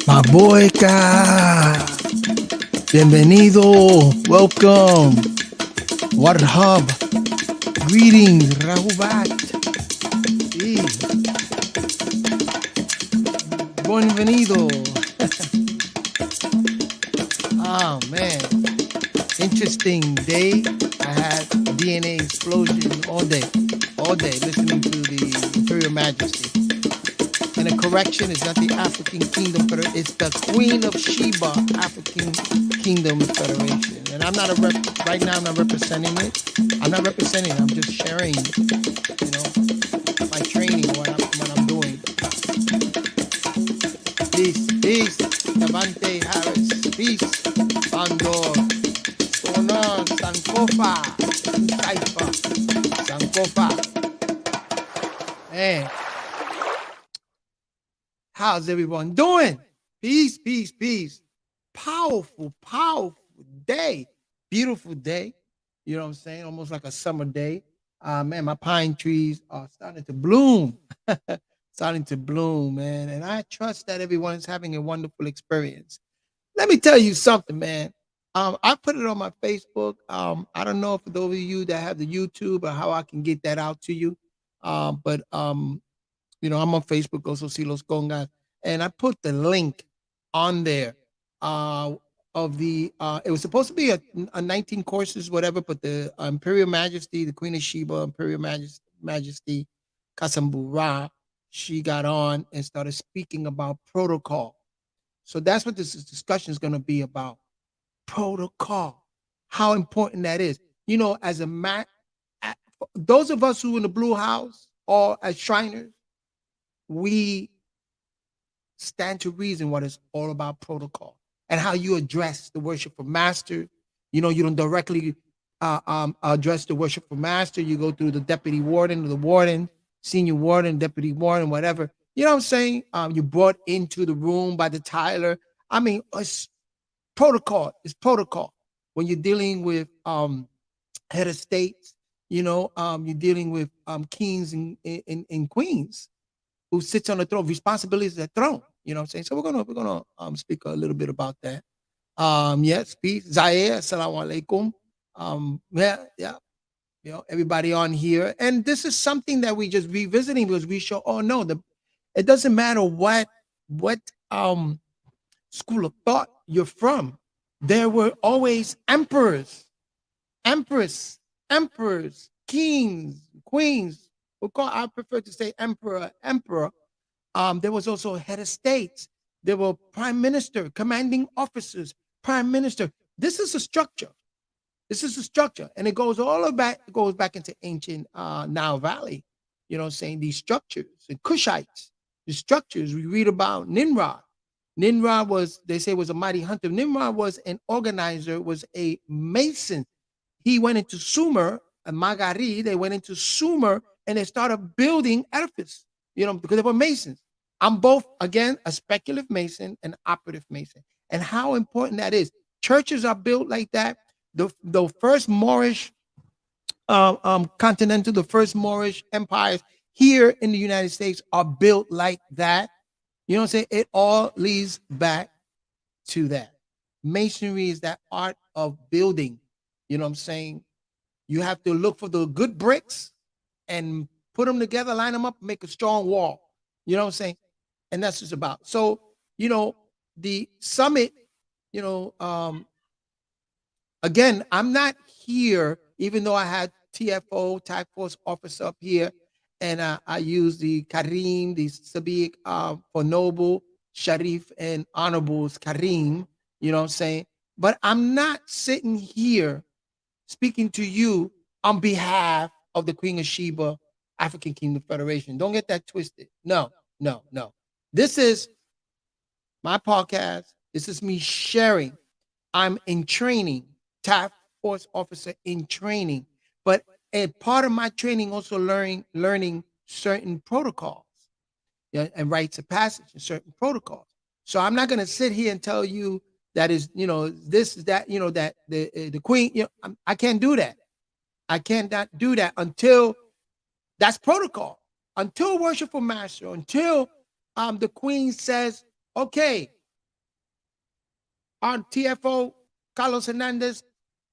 My boy, God. Bienvenido. Welcome. Warhab. Greetings. Rahubat. Sí. Bienvenido. Oh, man. Interesting day. I had DNA explosion all day listening to the Imperial Majesty. And a correction, it's not the African Kingdom, it's the Queen of Sheba African Kingdom Federation. And I'm not right now I'm not representing it. I'm not representing it, I'm just sharing, my training, what I'm doing. Peace, Levante Harris, peace, Bandor, Sona, Sankofa, Saifa, Sankofa. Man. How's everyone doing? Peace, peace, peace. Powerful day. Beautiful day. You know what I'm saying? Almost like a summer day. Man, my pine trees are starting to bloom. Man. And I trust that everyone is having a wonderful experience. Let me tell you something, man. I put it on my Facebook. I don't know for those of you that have the YouTube or how I can get that out to you. But I'm on Facebook, also see Los Congas, and I put the link on there of the, it was supposed to be a 19 courses, whatever, but the Imperial Majesty, the Queen of Sheba, Imperial Majesty, Kasambura, she got on and started speaking about protocol. So that's what this discussion is going to be about. Protocol, how important that is. As those of us who in the Blue House or as Shriners, we stand to reason what it's all about protocol and how you address the worshipful master. You don't directly address the worshipful master. You go through the deputy warden or the warden, senior warden, deputy warden, whatever. You know what I'm saying? You brought into the room by the Tyler. I mean, it's protocol. It's protocol when you're dealing with head of states. You're dealing with kings and queens who sits on the throne. Responsibility is the throne. You know what I'm saying? So we're gonna speak a little bit about that. Yes, peace. Zaire, assalamu alaikum. Yeah, yeah. Everybody on here. And this is something that we just revisiting because we show, oh no, it doesn't matter what um school of thought you're from. There were always emperors, empress, emperors, kings, queens. I prefer to say emperor, emperor. There was also head of states. There were prime minister, commanding officers, prime minister. This is a structure. This is the structure, and it goes all back. It goes back into ancient Nile Valley. You know, what I'm saying these structures and Cushites, the structures we read about Nimrod. Nimrod was, they say, was a mighty hunter. Nimrod was an organizer, was a mason. He went into Sumer and Magari. They went into Sumer and they started building edifice. Because they were masons. I'm both, again, a speculative mason and operative mason, and how important that is. Churches are built like that. The first Moorish continental, the first Moorish empires here in the United States are built like that. You know what I'm saying? It all leads back to that. Masonry is that art of building. You know what I'm saying? You have to look for the good bricks and put them together, line them up, make a strong wall. You know what I'm saying? And that's what it's about. So, the summit, you know, um, again, I'm not here, even though I had TFO, Task Force Officer up here, and I use the Karriem, the Sabiq for Noble, Sharif, and Honorables Karriem, you know what I'm saying? But I'm not sitting here speaking to you on behalf of the Queen of Sheba African Kingdom Federation. Don't get that twisted. No, no, no. This is my podcast. This is me sharing. I'm in training, task force officer in training, but a part of my training also learning certain protocols, and rites of passage and certain protocols. So I'm not going to sit here and tell you that is, this is that, that the queen, I can't do that. I cannot do that until that's protocol. Until worshipful master, until the queen says, okay, on TFO, Carlos Hernandez,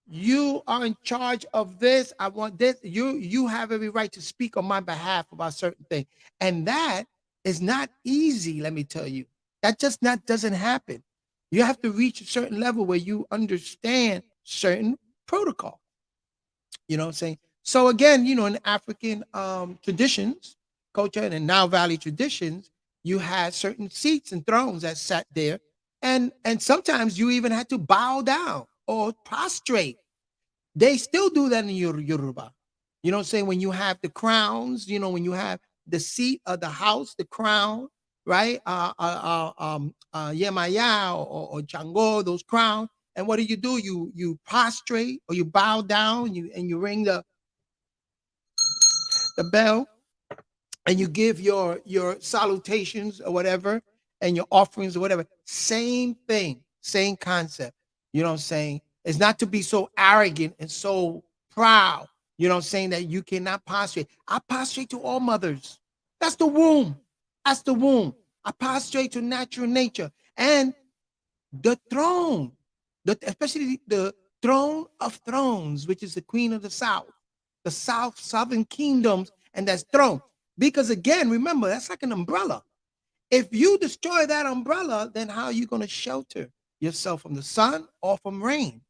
you are in charge of this. I want this. You have every right to speak on my behalf about certain things. And that is not easy, let me tell you. That just not doesn't happen. You have to reach a certain level where you understand certain protocol. You know what I'm saying? So again, in African traditions, culture, and in Nile Valley traditions, you had certain seats and thrones that sat there, and sometimes you even had to bow down or prostrate. They still do that in Yoruba. You know what I'm saying? When you have the crowns, when you have the seat of the house, the crown, right? Yemaya or Chango, those crowns. And what do? You prostrate or you bow down, you ring the bell, and you give your salutations or whatever, and your offerings or whatever. Same thing, same concept. You know what I'm saying? It's not to be so arrogant and so proud, you know what I'm saying, that you cannot prostrate. I prostrate to all mothers. That's the womb. That's the womb. I prostrate to natural nature. And the throne, especially the throne of thrones, which is the queen of the south, the southern kingdoms, and that's throne. Because again, remember, that's like an umbrella. If you destroy that umbrella, then how are you going to shelter yourself from the sun or from rain?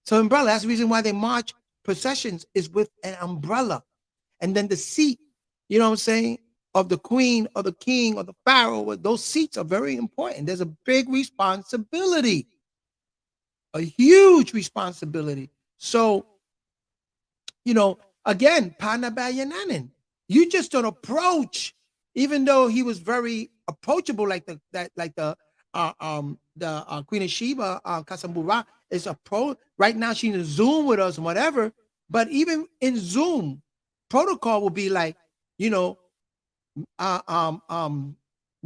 So umbrella, that's the reason why they march processions is with an umbrella. And then the seat, you know what I'm saying, of the queen or the king or the pharaoh, those seats are very important. There's a big responsibility, a huge responsibility. So, again, Panabayananin, you just don't approach, even though he was very approachable, like the Queen of Sheba, Kasambura, is right now. She's in Zoom with us and whatever. But even in Zoom, protocol will be like, uh, um, um,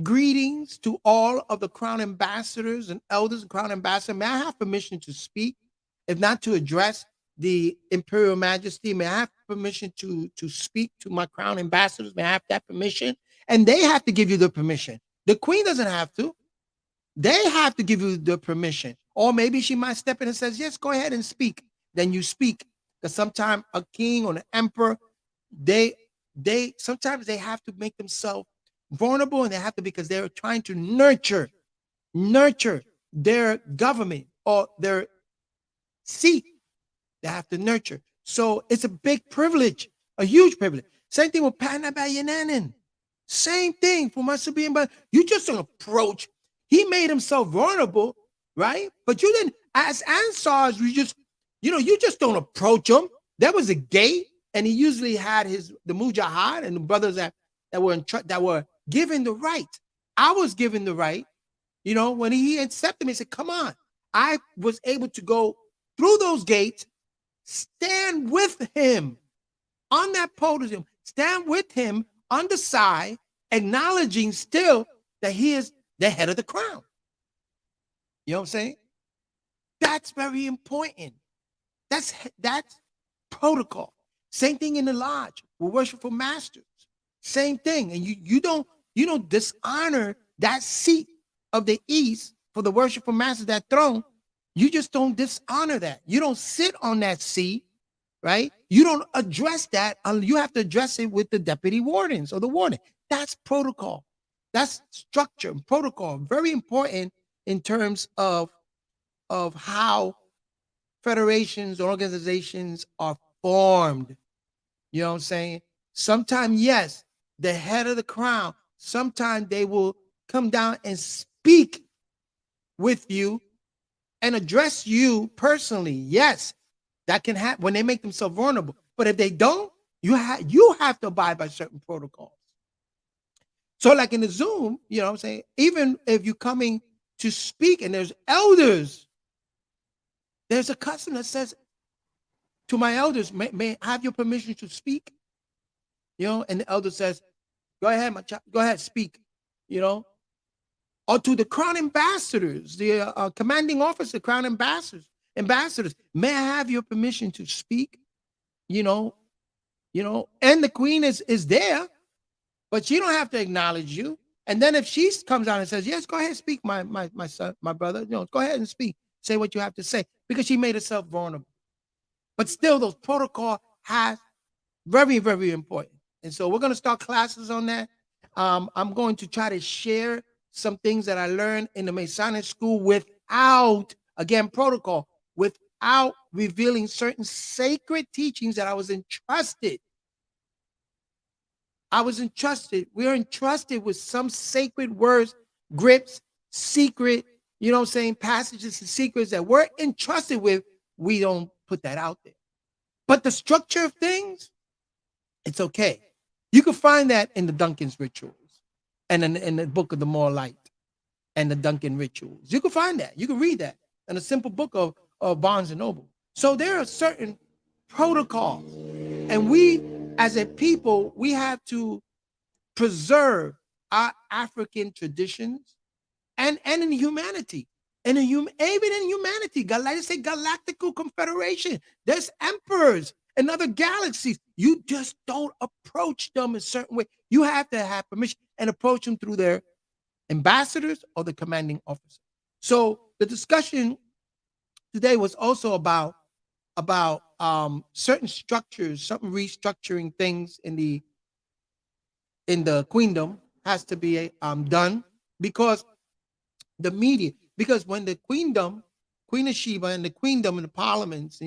greetings to all of the crown ambassadors and elders and crown ambassadors. May I have permission to speak, if not to address the imperial majesty? May I have permission to speak to my crown ambassadors? May I have that permission? And they have to give you the permission. The queen doesn't have to. They have to give you the permission. Or maybe she might step in and says, yes, go ahead and speak. Then you speak. Because sometimes a king or an emperor, they sometimes they have to make themselves vulnerable, and they have to, because they're trying to nurture their government or their seat. They have to nurture. So it's a big privilege, a huge privilege. Same thing with Panabayanan. Same thing for Masabian, but you just don't approach. He made himself vulnerable, right? But you didn't, as Ansars, you just don't approach him. There was a gate, and he usually had the Mujahid and the brothers that were given the right. I was given the right, when he accepted me, he said, come on. I was able to go through those gates, stand with him on that podium, stand with him on the side, acknowledging still that he is the head of the crown. You know what I'm saying? That's very important. That's protocol. Same thing in the lodge with worshipful masters. Same thing. And you don't dishonor that seat of the east for the worshipful masters, that throne. You just don't dishonor that. You don't sit on that seat, right? You don't address that. You have to address it with the deputy wardens or the warden. That's protocol. That's structure and protocol. Very important in terms of how federations or organizations are formed. You know what I'm saying? Sometimes, yes, the head of the crown, sometimes they will come down and speak with you and address you personally. Yes, that can happen when they make themselves vulnerable. But if they don't, you have to abide by certain protocols. So like in the Zoom, you know what I'm saying? Even if you're coming to speak and there's elders, there's a custom that says to my elders, may I have your permission to speak? And the elder says, go ahead, my child, go ahead, speak, Or to the crown ambassadors, the commanding officer, crown ambassadors, may I have your permission to speak? And the queen is there, but she don't have to acknowledge you. And then if she comes out and says, yes, go ahead, speak, my son, my brother, go ahead and speak. Say what you have to say, because she made herself vulnerable. But still, those protocol has very, very important. And so we're going to start classes on that. I'm going to try to share some things that I learned in the Masonic school without, again, protocol, without revealing certain sacred teachings that I was entrusted. We're entrusted with some sacred words, grips, secret, passages and secrets that we're entrusted with. We don't put that out there. But the structure of things, it's okay. You can find that in the Duncan's rituals and in the book of the More Light and the Duncan rituals. You can find that. You can read that in a simple book of Barnes and Noble. So there are certain protocols. And we, as a people, we have to preserve our African traditions and in humanity. Even in humanity, let's say galactical confederation. There's emperors in other galaxies. You just don't approach them a certain way. You have to have permission and approach them through their ambassadors or the commanding officer. So the discussion today was also about certain structures, certain restructuring things in the queendom has to be done, because the media, because when the queendom, Queen of Sheba and the queendom and the parliaments,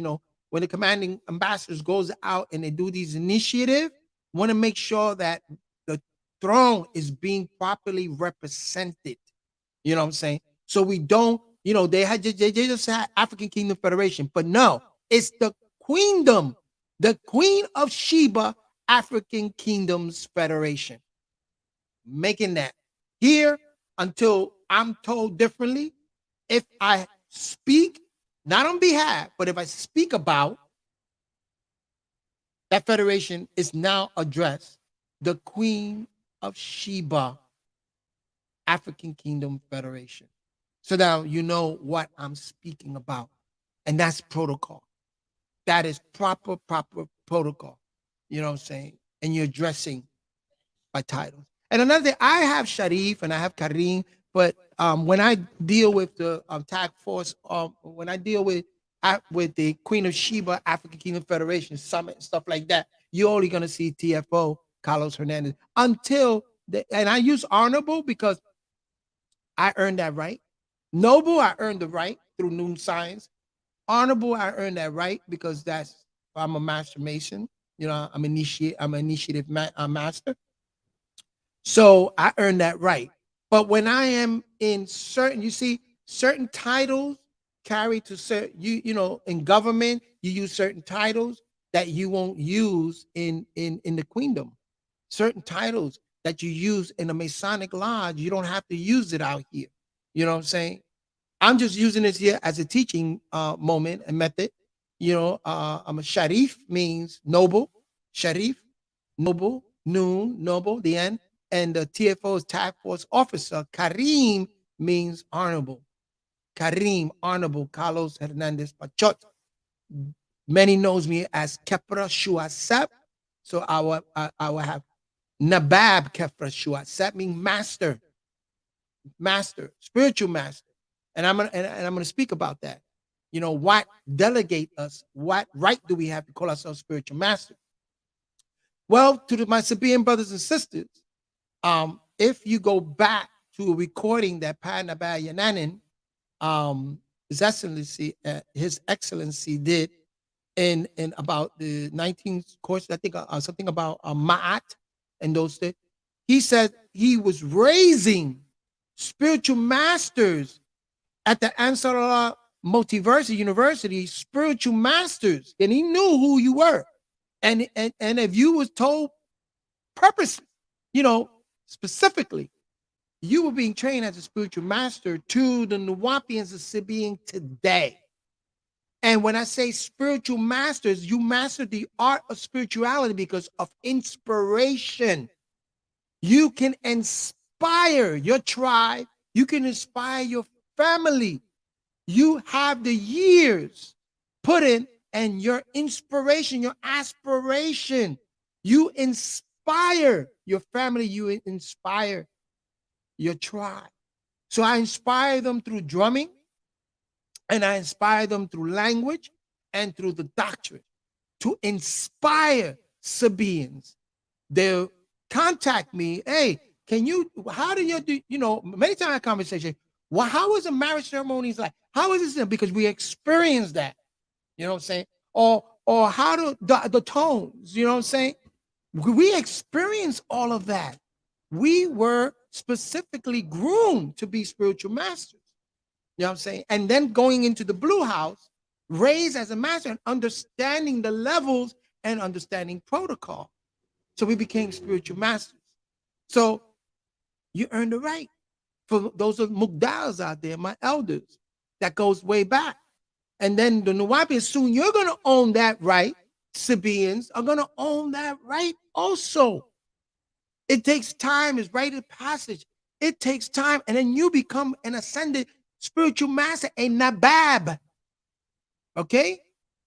when the commanding ambassadors goes out and they do these initiatives, want to make sure that the throne is being properly represented. You know what I'm saying? So we don't, they just had African Kingdom Federation, but no, it's the queendom, the Queen of Sheba African Kingdoms Federation. Making that here until I'm told differently. If I speak, not on behalf, but if I speak about, that federation is now addressed the Queen of Sheba African Kingdom Federation. So now you know what I'm speaking about. And that's protocol. That is proper protocol. You know what I'm saying? And you're addressing by titles. And another thing, I have Sharif and I have Karriem, but when I deal with the task force, when I deal with the Queen of Sheba African Kingdom Federation Summit and stuff like that, you're only gonna see TFO Carlos Hernandez until and I use honorable because I earned that right. Noble, I earned the right through Noon Science. Honorable, I earned that right because I'm a master mason. You know, I'm an initiative master. So I earned that right. But when I am in certain, you see, certain titles carry to certain, in government, you use certain titles that you won't use in the queendom. Certain titles that you use in a Masonic lodge, you don't have to use it out here. You know what I'm saying? I'm just using this here as a teaching moment and method. I'm a Sharif means noble, Sharif, noble, noon, noble, the end. And the TFO is task force officer. Karriem means honorable. Karriem, honorable, Carlos Hernandez Pachot. Many knows me as Kepra Shuasep. So I will have Nabab Kepra Shuasep, meaning master, spiritual master. And I'm gonna speak about that. You know, what delegate us, what right do we have to call ourselves spiritual master? Well, my Sabian brothers and sisters, if you go back to a recording that Panaba Yananin, His Excellency did in about the 19th course, I think something about Ma'at and those things. He said he was raising spiritual masters at the Ansarallah Multiversity University, spiritual masters, and he knew who you were. And if you was told purposely, specifically, you were being trained as a spiritual master to the Nuwapians of Sibian today. And when I say spiritual masters, you master the art of spirituality because of inspiration. You can inspire your tribe. You can inspire your family. You have the years put in and your inspiration, your aspiration. You inspire your family. You inspire your tribe. So I inspire them through drumming, and I inspire them through language and through the doctrine to inspire Sabians. They'll contact me. Hey, how do you do, many times I have conversation. Well, how is a marriage ceremony like? How is this? Because we experience that, you know what I'm saying? Or how do the tones, you know what I'm saying? We experience all of that. We were specifically groomed to be spiritual masters. You know what I'm saying? And then going into the blue house, raised as a master and understanding the levels and understanding protocol. So we became spiritual masters. So you earned the right. For those of Mugdals out there, my elders, that goes way back. And then the Nuwapians, soon you're going to own that right. Sabians are going to own that right also. It takes time. It's rite of passage. It takes time. And then you become an ascended spiritual master, a Nabab. Okay?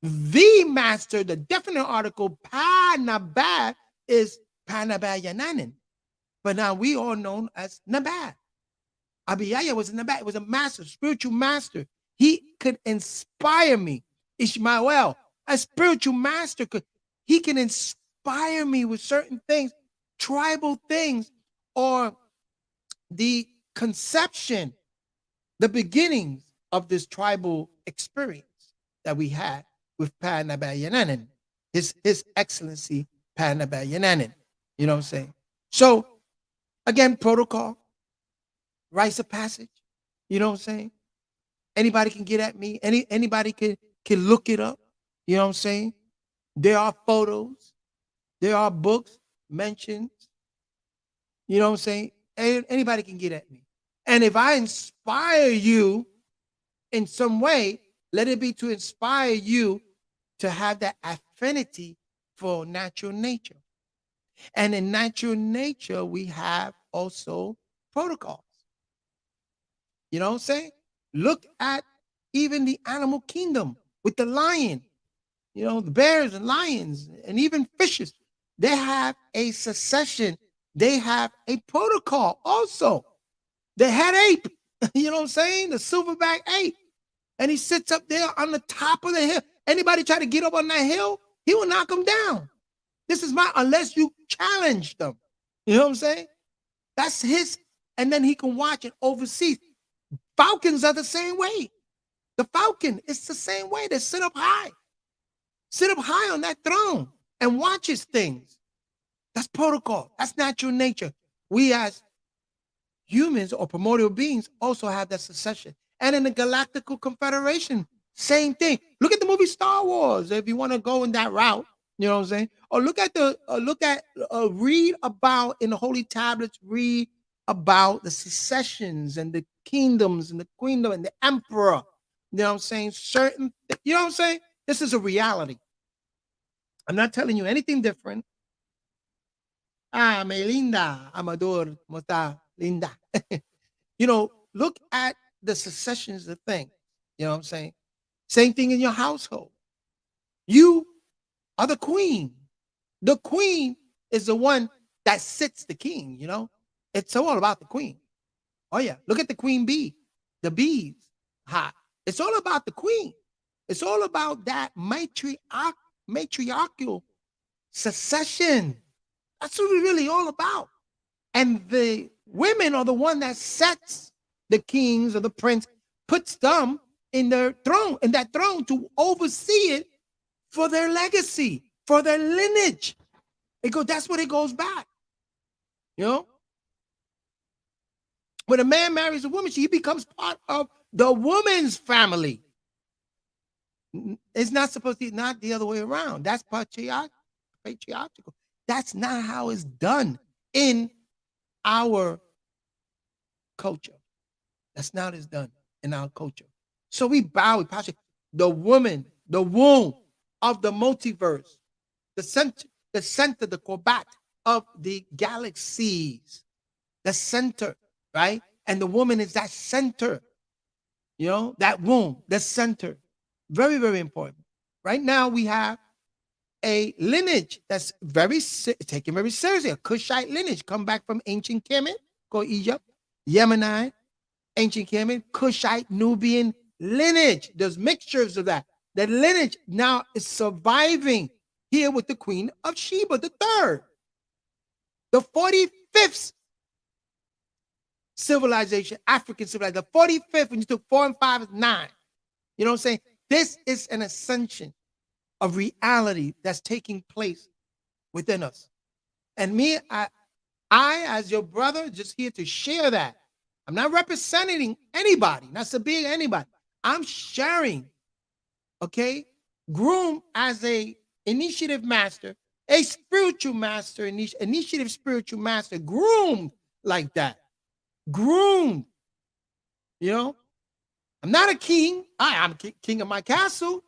The master, the definite article, Pa-Nabab, is Pa-Nabab Yananin. But now we all known as Nabab. Abiyaya was a Nabab, was a master, spiritual master. He could inspire me. Ishmael, a spiritual master, he can inspire me with certain things, tribal things, or the conception, the beginnings of this tribal experience that we had with Pa-Nabab Yananin, His Excellency Pa-Nabab Yananin. You know what I'm saying? So, again, protocol, rites of passage. You know what I'm saying? Anybody can get at me. Anybody can look it up. You know what I'm saying? There are photos. There are books, mentions. You know what I'm saying? Anybody can get at me. And if I inspire you in some way, let it be to inspire you to have that affinity for natural nature. And in natural nature, we have also protocols. You know what I'm saying? Look at even the animal kingdom with the lion, the bears and lions and even fishes. They have a succession. They have a protocol also. The head ape, you know what I'm saying? The silverback ape. And he sits up there on the top of the hill. Anybody try to get up on that hill, he will knock them down. This is unless you challenge them. You know what I'm saying? That's his. And then he can watch it overseas. Falcons are the same way. The falcon is the same way. They sit up high on that throne and watches things. That's protocol. That's natural nature. We as humans or primordial beings also have that succession. And in the Galactical Confederation, same thing. Look at the movie Star Wars if you want to go in that route. You know what I'm saying? Or read about in the Holy Tablets, read about the successions and the kingdoms and the queendom and the emperor. You know what I'm saying? You know what I'm saying? This is a reality. I'm not telling you anything different. Melinda, Amador, Mota, Linda. Look at the successions of things. You know what I'm saying? Same thing in your household. You are the queen. The queen is the one that sits the king, It's all about the queen. Oh, yeah. Look at the queen bee. The bees. Hot. It's all about the queen. It's all about that matriarchal succession. That's what it's really all about. And the women are the one that sets the kings or the prince, puts them in that throne to oversee it for their legacy, for their lineage. That's what it goes back. When a man marries a woman, she becomes part of the woman's family. It's not supposed to be not the other way around. That's patriarchal. That's not how it's done in our culture. That's not how it's done in our culture. So we posture the woman, the womb of the multiverse, the center, the combat of the galaxies, the center, right? And the woman is that center, that womb, the center. Very, very important. Right now we have a lineage that's taken very seriously, a Kushite lineage, come back from ancient Kemet, called Egypt, Yemenite, ancient Kemet, Kushite, Nubian lineage. There's mixtures of that. That lineage now is surviving here with the Queen of Sheba, the third. The 45th civilization, African civilization, the 45th, when you took 4 and 5 is 9. You know what I'm saying? This is an ascension of reality that's taking place within us. And me, I as your brother, just here to share that. I'm not representing anybody, not to be anybody. I'm sharing, okay? Groom as a initiative master, a spiritual master, initiative spiritual master, groomed like that. Groomed. I'm not a king. I'm king of my castle.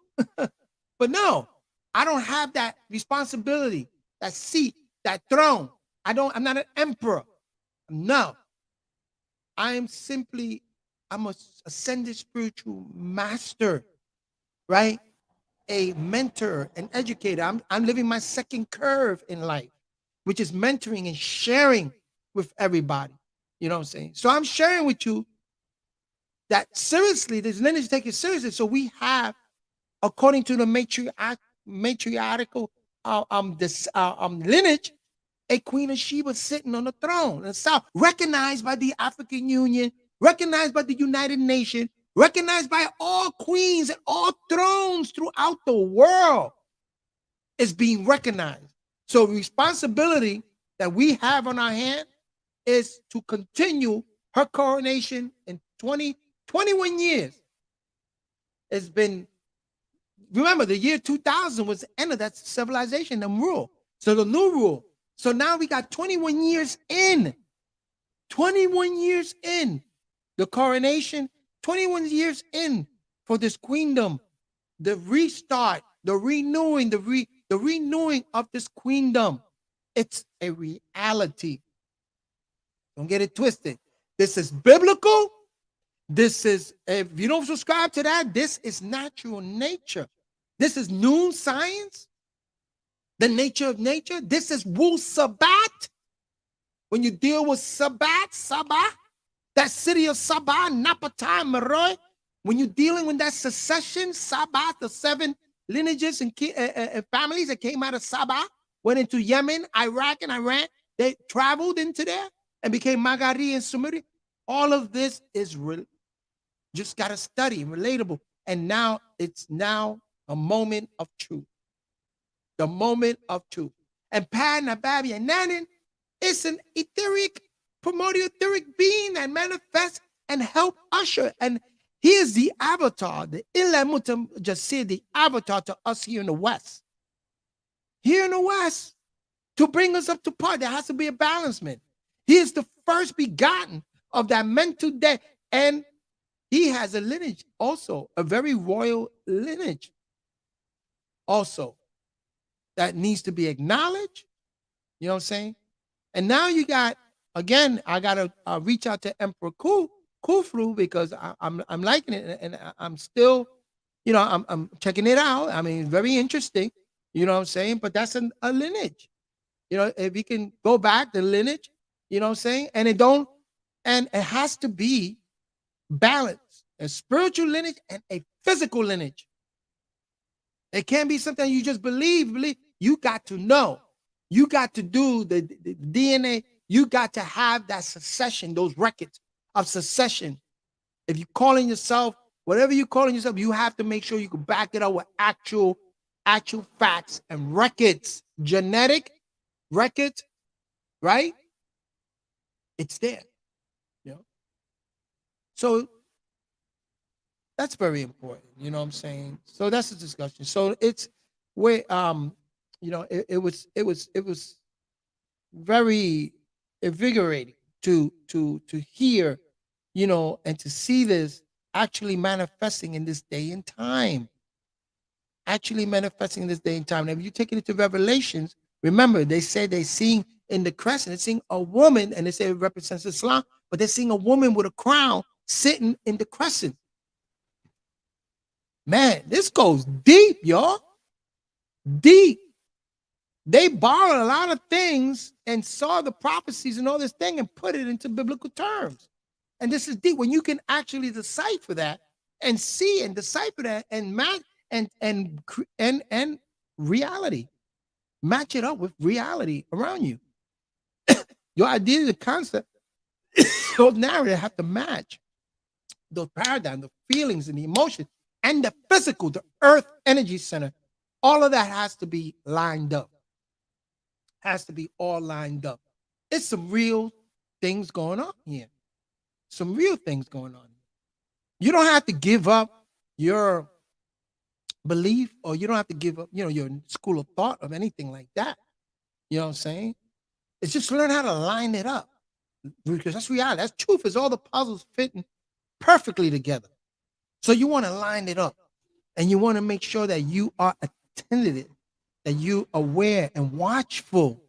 But no, I don't have that responsibility, that seat, that throne. I'm not an emperor. No. I'm a ascended spiritual master, right? A mentor, an educator. I'm living my second curve in life, which is mentoring and sharing with everybody. You know what I'm saying? So I'm sharing with you that seriously, this lineage take it seriously. So we have, according to the matriarchal lineage, a Queen of Sheba sitting on the throne in the South, recognized by the African Union, recognized by the United Nations, recognized by all queens and all thrones throughout the world, is being recognized. So responsibility that we have on our hand is to continue her coronation in 21 years. It's been, remember, the year 2000 was the end of that civilization and rule. So the new rule. So now we got 21 years in. 21 years in the coronation, 21 years in for this queendom, the restart, the renewing of this queendom It's a reality. Don't get it twisted. This is biblical. This is, if you don't subscribe to that, this is natural nature. This is noon science, the nature of nature. This is Wu-Sabat. When you deal with Sabah, that city of Sabah, Napata, Meroe, when you're dealing with that secession, Sabah, the 7 lineages and families that came out of Sabah, went into Yemen, Iraq, and Iran. They traveled into there and became Magari and Sumeri. All of this is just got to study, relatable. And now it's now a moment of truth. The moment of truth. And Pan, Nababi, and Nanin is an etheric, primordial etheric being that manifests and help usher. And he is the avatar, the Ilamutam just said the avatar to us here in the West. Here in the West, to bring us up to par, there has to be a balancement. He is the first begotten of that mental death. And he has a lineage also, a very royal lineage also that needs to be acknowledged. You know what I'm saying? And now you got, again, I got to reach out to Emperor Khufu because I'm liking it, and I'm still, you know, I'm checking it out. I mean, very interesting. You know what I'm saying? But that's a lineage. You know, if you can go back the lineage, you know what I'm saying? And it has to be balanced, a spiritual lineage and a physical lineage. It can't be something you just believe. You got to know. You got to do the DNA. You got to have that succession, those records of succession. If you're calling yourself, whatever you're calling yourself, you have to make sure you can back it up with actual facts and records, genetic records, right? It's there. You know? So that's very important. You know what I'm saying? So that's the discussion. So it's where you know, it was very invigorating to hear, you know, and to see this actually manifesting in this day and time. Actually manifesting in this day and time. And if you take it into Revelations, remember they say they seeing in the crescent, they're seeing a woman, and they say it represents Islam, but they're seeing a woman with a crown sitting in the crescent. Man, this goes deep, y'all. Deep. They borrowed a lot of things and saw the prophecies and all this thing and put it into biblical terms. And this is deep. When you can actually decipher that and see and decipher that and match and reality, match it up with reality around you. Your idea, the concept, those narratives have to match those paradigms, the feelings and the emotions and the physical, the earth energy center. All of that has to be lined up. Has to be all lined up. It's some real things going on here. Some real things going on. You don't have to give up your belief, or you don't have to give up, you know, your school of thought of anything like that. You know what I'm saying? It's just learn how to line it up, because that's reality. That's truth. Is all the puzzles fitting perfectly together. So you want to line it up, and you want to make sure that you are attentive, that you aware and watchful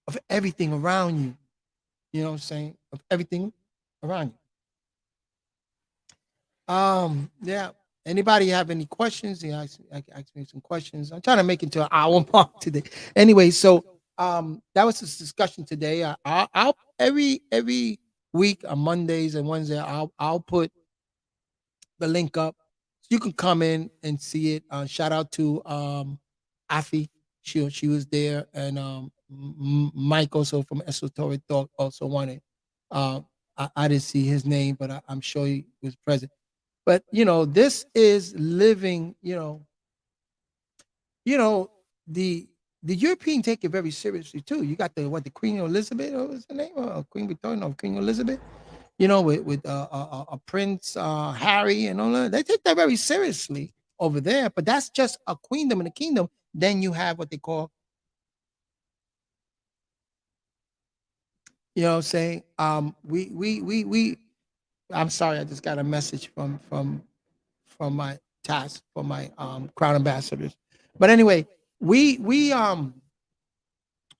of everything around you. You know what I'm saying? Of everything around you. Yeah. Anybody have any questions? Yeah, ask me some questions. I'm trying to make it to an hour mark today. Anyway, so that was this discussion today. I'll every week on Mondays and Wednesdays, I'll put the link up. You can come in and see it. Shout out to Afi. She was there, and Mike also from Esoteric Thought also wanted. I didn't see his name, but I'm sure he was present. But you know, this is living. The European take it very seriously too. You got the Queen Elizabeth, what was the name? Queen Victoria, no, Queen Elizabeth. You know, with Prince Harry and all that. They take that very seriously over there. But that's just a queendom in a kingdom. Then you have what they call, you know what I'm saying? We I'm sorry, I just got a message from my task for my crown ambassadors. But anyway, we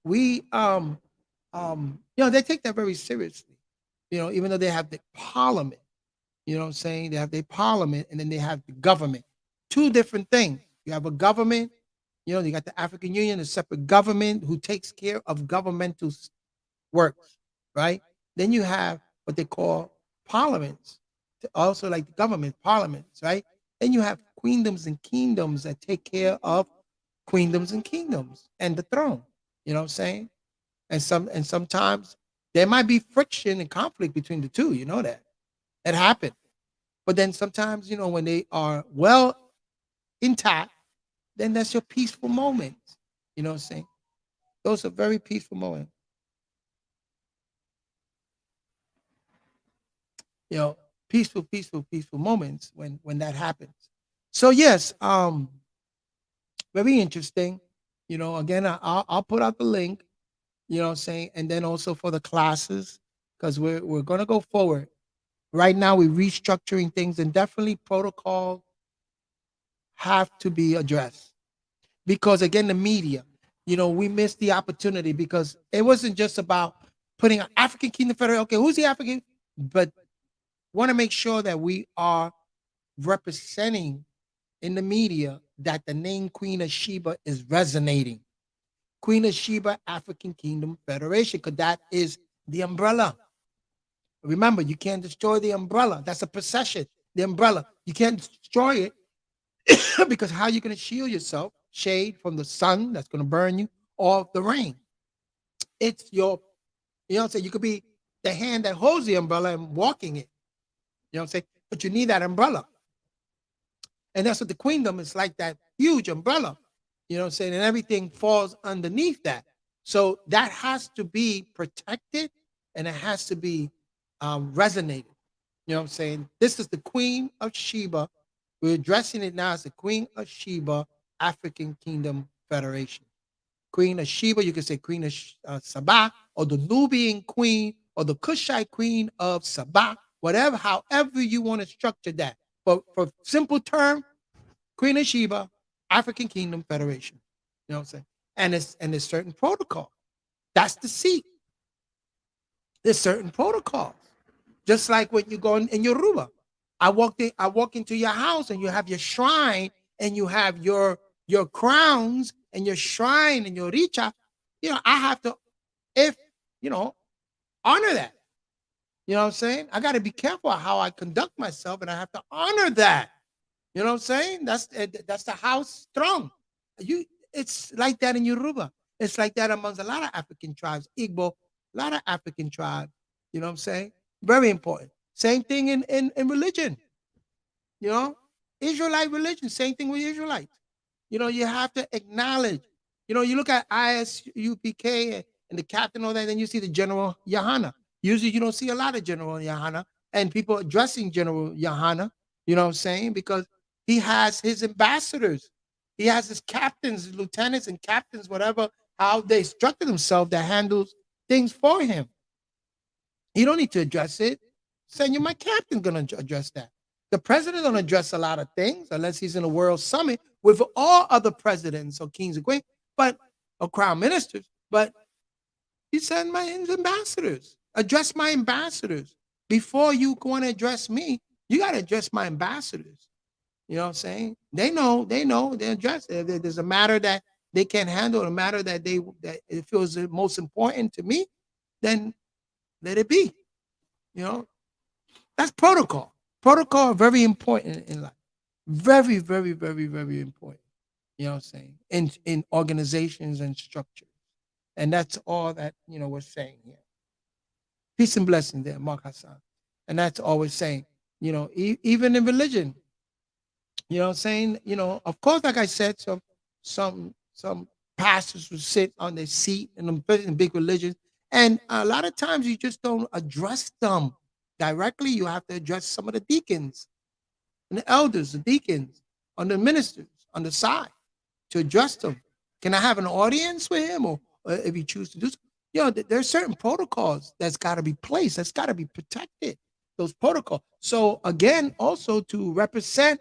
we they take that very seriously. Even though they have the parliament, what I'm saying? They have their parliament and then they have the government. Two different things. You have a government, you got the African Union, a separate government who takes care of governmental works, right? Then you have what they call parliaments, also like the government parliaments, right? Then you have queendoms and kingdoms that take care of queendoms and kingdoms and the throne. You know what I'm saying? And sometimes there might be friction and conflict between the two. You know that. It happened. But then sometimes, when they are well intact, then that's your peaceful moments. You know what I'm saying? Those are very peaceful moments. You know, peaceful moments when that happens. So yes, very interesting. Again, I'll put out the link. You know what I'm saying, and then also for the classes because we're gonna go forward. Right now, we're restructuring things, and definitely protocol have to be addressed because again, the media. We missed the opportunity because it wasn't just about putting an African Kingdom Federation. Okay, who's the African? But want to make sure that we are representing in the media that the name Queen of Sheba is resonating. Queen of Sheba African Kingdom Federation, because that is the umbrella. Remember, you can't destroy the umbrella. That's a procession. The umbrella. You can't destroy it because how are you going to shield yourself? Shade from the sun that's going to burn you or the rain. It's you know what I'm saying? You could be the hand that holds the umbrella and walking it. You know what I'm saying? But you need that umbrella. And that's what the queendom is like, that huge umbrella. You know what I'm saying? And everything falls underneath that. So that has to be protected and it has to be resonated. You know what I'm saying? This is the Queen of Sheba. We're addressing it now as the Queen of Sheba African Kingdom Federation. Queen of Sheba, you can say Queen of Saba, or the Nubian Queen, or the Kushite Queen of Saba, whatever, however you want to structure that. But for simple term, Queen of Sheba, African Kingdom Federation. You know what I'm saying? And there's certain protocol. That's the seat. There's certain protocols. Just like when you go in Yoruba. I walk into your house and you have your shrine and you have your crowns and your shrine and your richa. I have to, if honor that. You know what I'm saying? I got to be careful how I conduct myself, and I have to honor that. You know what I'm saying? That's the house throne. It's like that in Yoruba. It's like that amongst a lot of African tribes, Igbo, a lot of African tribes. You know what I'm saying? Very important. Same thing in religion. You know, Israelite religion, same thing with Israelites. You have to acknowledge. You look at ISUPK and the captain, all that, then you see the General Yahana. Usually you don't see a lot of General Yahana and people addressing General Yahana, you know what I'm saying? Because he has his ambassadors. He has his captains, lieutenants, and captains, whatever, how they structure themselves that handles things for him. You don't need to address it. Saying my captain's going to address that. The president don't address a lot of things unless he's in a world summit with all other presidents or kings and queens, but or crown ministers. But he said my ambassadors. Address my ambassadors. Before you want to address me, you got to address my ambassadors. You know what I'm saying? They know, they address it. If there's a matter that they can't handle, a matter that that it feels the most important to me, then let it be. You know, that's protocol. Protocol are very important in life. Very, very, very, very important. You know what I'm saying? In organizations and structures. And that's all that, we're saying here. Peace and blessing there, Mark Hassan. And that's all we're saying. Even in religion, you know what I'm saying? Of course, like I said, some pastors will sit on their seat in big religions. And a lot of times you just don't address them directly. You have to address some of the deacons and the elders, the deacons, on the ministers on the side to address them. Can I have an audience with him, or if you choose to do so? There's certain protocols that's got to be placed. That's got to be protected. Those protocols. So again, also to represent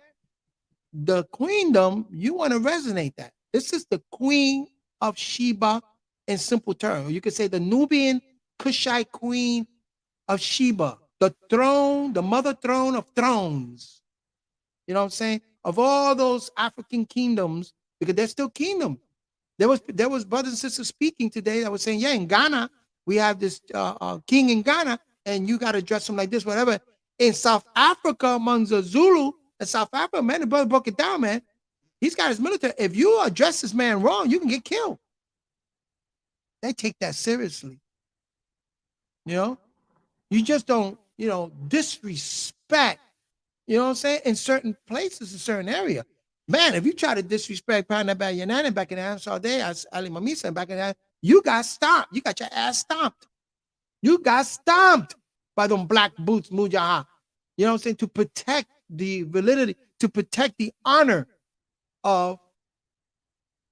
the queendom, you want to resonate that. This is the Queen of Sheba in simple terms. You could say the Nubian Kushite queen of Sheba, the throne, the mother throne of thrones. You know what I'm saying? Of all those African kingdoms, because they're still kingdom. There was brothers and sisters speaking today that was saying, yeah, in Ghana we have this king in Ghana, and you got to dress him like this, whatever. In South Africa, among the Zulu in South Africa, man, the brother broke it down, man. He's got his military. If you address this man wrong, you can get killed. They take that seriously. You know, you just don't, disrespect. You know what I'm saying? In certain places, in certain area. Man, if you try to disrespect Panda Bayanana back in the Ansar Day, as Ali Mamisa back in that, you got stomped. You got your ass stomped. You got stomped by them black boots, Mujahah. You know what I'm saying? To protect the validity, to protect the honor of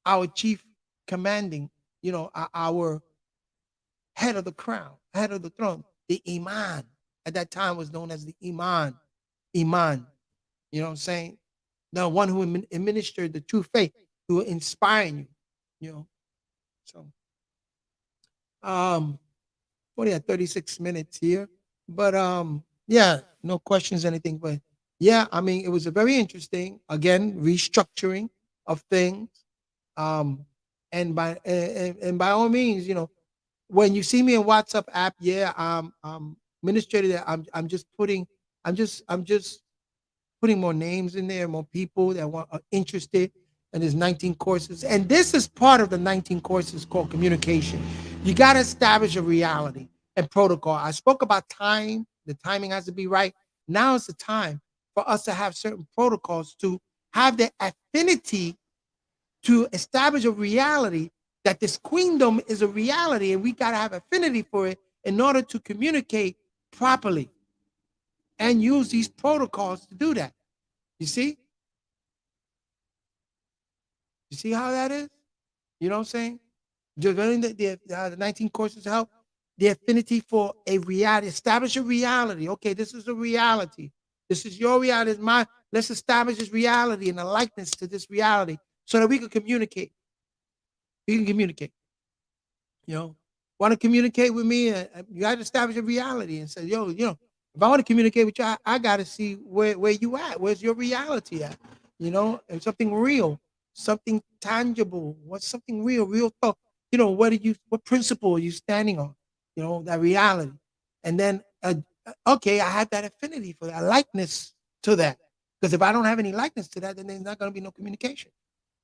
our chief commanding, our head of the crown, head of the throne, the Iman. At that time was known as the Iman. Iman. You know what I'm saying? The one who administered the true faith, who inspiring you, you know. So only at 36 minutes here. But yeah, no questions, anything. But yeah, I mean, it was a very interesting, again, restructuring of things. Um, and by all means, when you see me in WhatsApp app, yeah, I'm administrator. I'm just putting more names in there, more people that are interested. And there's 19 courses, and this is part of the 19 courses called communication. You got to establish a reality and protocol. I spoke about time. The timing has to be right. Now is the time for us to have certain protocols to have the affinity to establish a reality that this queendom is a reality, and we got to have affinity for it in order to communicate properly and use these protocols to do that. You see? You see how that is? You know what I'm saying? Just learning the 19 courses help the affinity for a reality, establish a reality. Okay, this is a reality. This is your reality. It's my. Let's establish this reality and a likeness to this reality so that we can communicate. We can communicate. You know, want to communicate with me? You got to establish a reality and say, yo, if I want to communicate with you, I got to see where you at. Where's your reality at? And something real, something tangible. What's something real thought? What principle are you standing on? That reality. And then, okay, I have that affinity for that likeness to that. Because if I don't have any likeness to that, then there's not going to be no communication.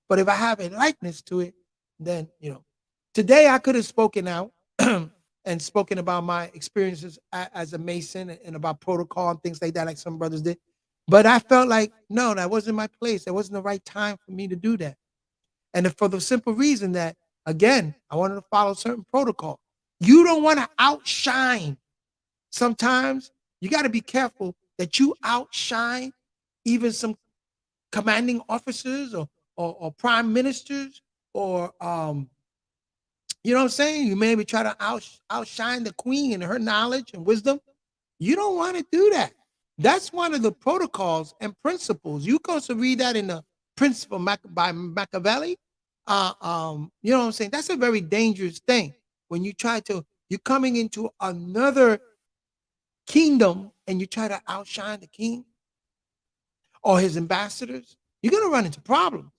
But if I have a likeness to it, then, today I could have spoken out and spoken about my experiences as a Mason and about protocol and things like that, like some brothers did. But I felt like, no, that wasn't my place. That wasn't the right time for me to do that. And for the simple reason that, again, I wanted to follow certain protocol. You don't want to outshine. Sometimes you got to be careful that you outshine even some commanding officers or prime ministers or you know what I'm saying? You maybe try to outshine the queen in her knowledge and wisdom. You don't want to do that. That's one of the protocols and principles. You can also read that in the Principle by Machiavelli. You know what I'm saying? That's a very dangerous thing when you're coming into another kingdom and you try to outshine the king or his ambassadors. You're gonna run into problems.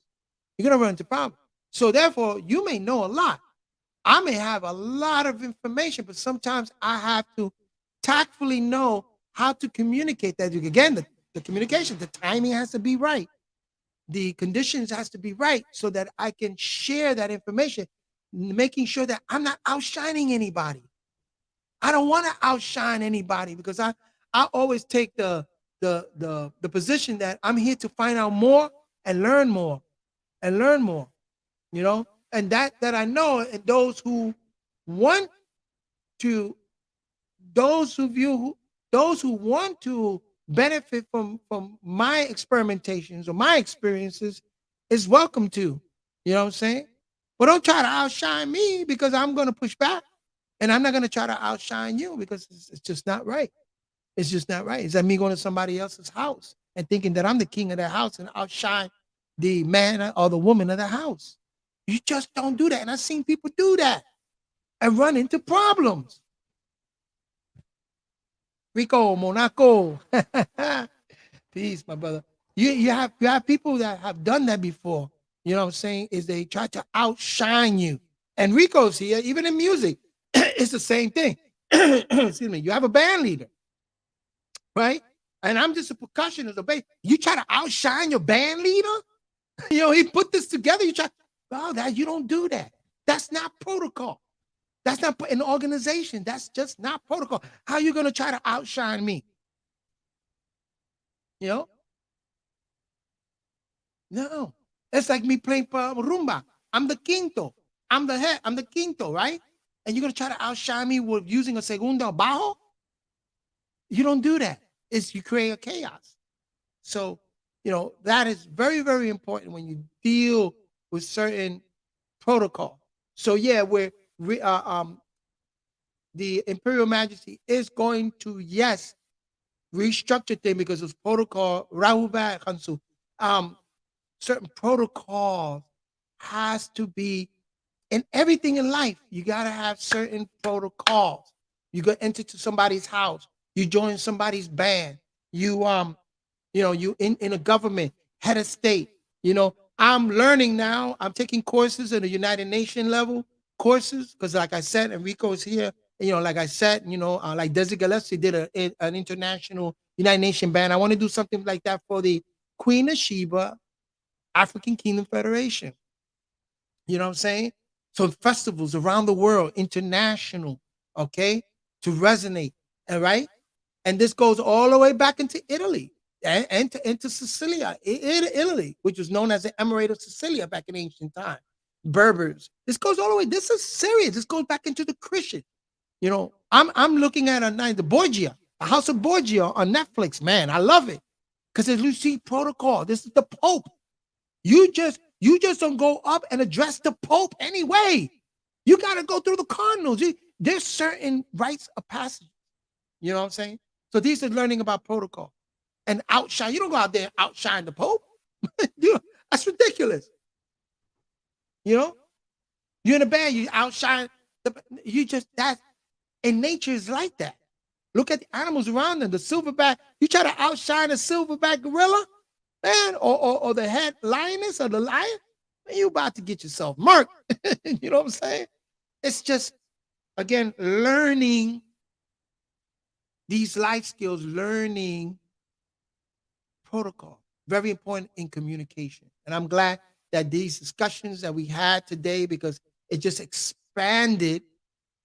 You're gonna run into problems. So therefore, you may know a lot. I may have a lot of information, but sometimes I have to tactfully know how to communicate that. Again, the communication, the timing has to be right. The conditions has to be right so that I can share that information, making sure that I'm not outshining anybody. I don't want to outshine anybody because I always take the position that I'm here to find out more and learn more and learn more, and that I know, and those who want to, those who want to benefit from my experimentations or my experiences is welcome to. You know what I'm saying? But don't try to outshine me because I'm going to push back, and I'm not going to try to outshine you because it's just not right. It's just not right. It's like me going to somebody else's house and thinking that I'm the king of that house and outshine the man or the woman of the house. You just don't do that. And I've seen people do that. and run into problems. Rico, Monaco. Peace, my brother. You have people that have done that before. You know what I'm saying? Is they try to outshine you. And Rico's here, even in music, it's the same thing. Excuse me. You have a band leader, right? And I'm just a percussionist, a bass. You try to outshine your band leader? He put this together. You try, oh, that you don't do that. That's not protocol. That's not an organization. That's just not protocol. How are you going to try to outshine me? You know? No. It's like me playing rumba. I'm the quinto. I'm the head. I'm the quinto, right? And you're going to try to outshine me with using a segundo bajo? You don't do that. It's you create a chaos. So, that is very, very important when you deal with certain protocol. So, yeah, the Imperial Majesty is going to, yes, restructure things because of protocol. Rahubat Hansu. Certain protocols has to be in everything in life. You got to have certain protocols. You go enter to somebody's house. You join somebody's band. You in a government, head of state. I'm learning now. I'm taking courses at the United Nations level courses because, like I said, Enrico is here. Like I said, like Desi Gillespie did an international United Nation band. I want to do something like that for the Queen of Sheba African Kingdom Federation. You know what I'm saying? So festivals around the world, international, okay, to resonate, all right? And this goes all the way back into Italy and into Sicilia, Italy, which was known as the Emirate of Sicilia back in ancient time. Berbers. This goes all the way. This is serious. This goes back into the Christian. I'm looking at the Borgia, a House of Borgia on Netflix. Man, I love it because you see protocol. This is the Pope. You just don't go up and address the Pope anyway. You got to go through the cardinals. There's certain rites of passage. You know what I'm saying? So these are learning about protocol and outshine. You don't go out there and outshine the Pope. That's ridiculous. You're in a band, you outshine. That in nature is like that. Look at the animals around them. The silverback, you try to outshine a silverback gorilla, man, or the head lioness or the lion, man, you about to get yourself murked. You know what I'm saying? It's just, again, learning these life skills, learning protocol, very important in communication. And I'm glad that these discussions that we had today, because it just expanded,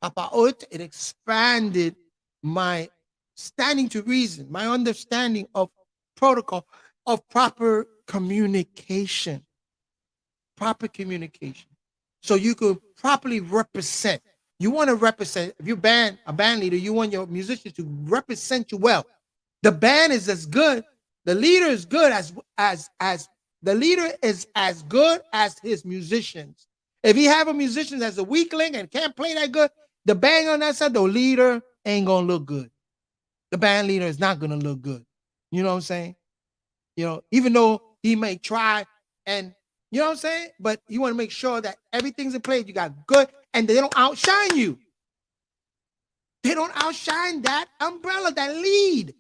Papa Ut, it expanded my standing to reason, my understanding of protocol, of proper communication. Proper communication. So you could properly represent. You want to represent, if you're a band leader, you want your musicians to represent you well. The band is as good, the leader is good as the leader is as good as his musicians. If he have a musician that's a weakling and can't play that good, the band on that side, the leader ain't gonna look good. The band leader is not gonna look good. You know what I'm saying? Even though he may try, and you know what I'm saying, but you want to make sure that everything's in place. You got good, and they don't outshine you. They don't outshine that umbrella, that lead.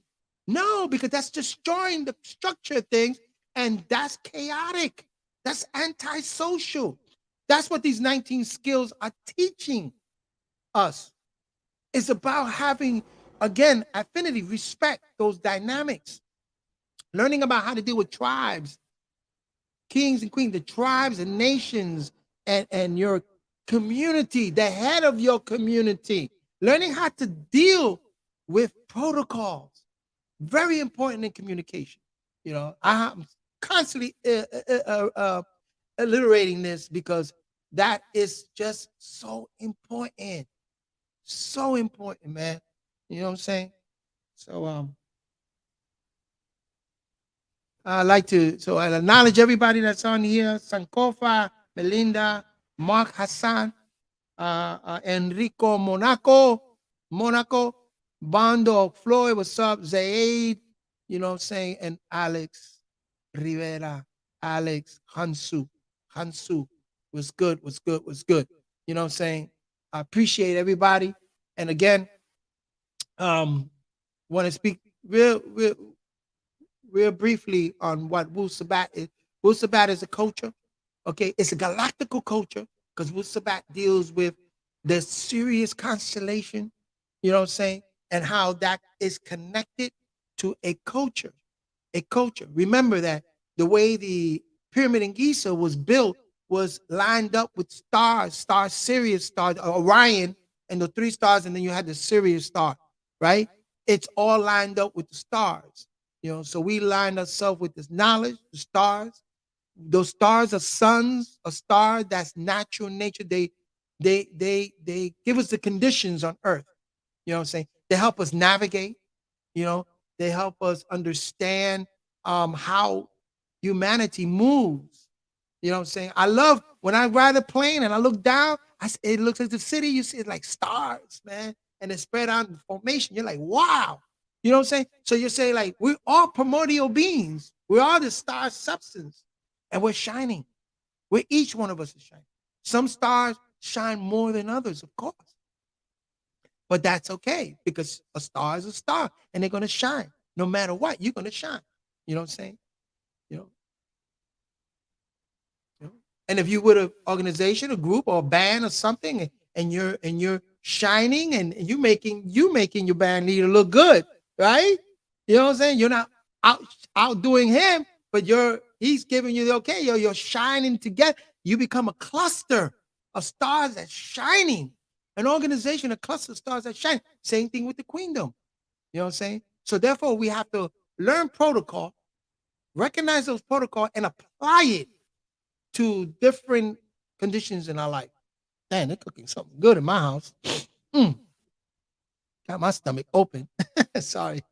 No, because that's destroying the structure of things, and that's chaotic. That's antisocial. That's what these 19 skills are teaching us. It's about having, again, affinity, respect, those dynamics, learning about how to deal with tribes, kings and queens, the tribes and nations, and your community, the head of your community, learning how to deal with protocols. Very important in communication. I'm constantly alliterating this because that is just so important. So important, man. You know what I'm saying? So I acknowledge everybody that's on here: Sankofa, Melinda, Mark Hassan, Enrico Monaco, Bando Floyd, what's up? Zaid, you know what I'm saying? And Alex Rivera, Alex Hansu, was good. You know what I'm saying? I appreciate everybody. And again, um, want to speak real briefly on what Wu-Sabat is. Wu-Sabat is a culture. Okay, it's a galactical culture because Wu-Sabat deals with the Sirius constellation, you know what I'm saying, and how that is connected to a culture. A culture. Remember that the way the pyramid in Giza was built was lined up with stars, star Sirius, star Orion, and the three stars, and then you had the Sirius star, right? It's all lined up with the stars. So we lined ourselves with this knowledge, the stars. Those stars are suns, a star that's natural nature. They give us the conditions on Earth. You know what I'm saying? They help us navigate. You know, they help us understand how humanity moves. You know what I'm saying? I love when I ride a plane and I look down, it looks like the city. You see it like stars, man, and it's spread out in formation. You're like, wow. You know what I'm saying? So you're saying like we're all primordial beings. We're all the star substance, and we're shining. We're each one of us is shining. Some stars shine more than others, of course, but that's okay because a star is a star, and they're gonna shine no matter what. You're gonna shine. You know what I'm saying? You know, and if you were an organization, a group, or a band, or something, and you're shining, and you making your band leader look good, right? You know what I'm saying? You're not out outdoing him, but he's giving you the okay. You're shining together. You become a cluster of stars that's shining. An organization, a cluster of stars that shine. Same thing with the queendom. You know what I'm saying? So therefore, we have to learn protocol, recognize those protocol, and apply it to different conditions in our life. Damn, they're cooking something good in my house. Mm, got my stomach open. Sorry.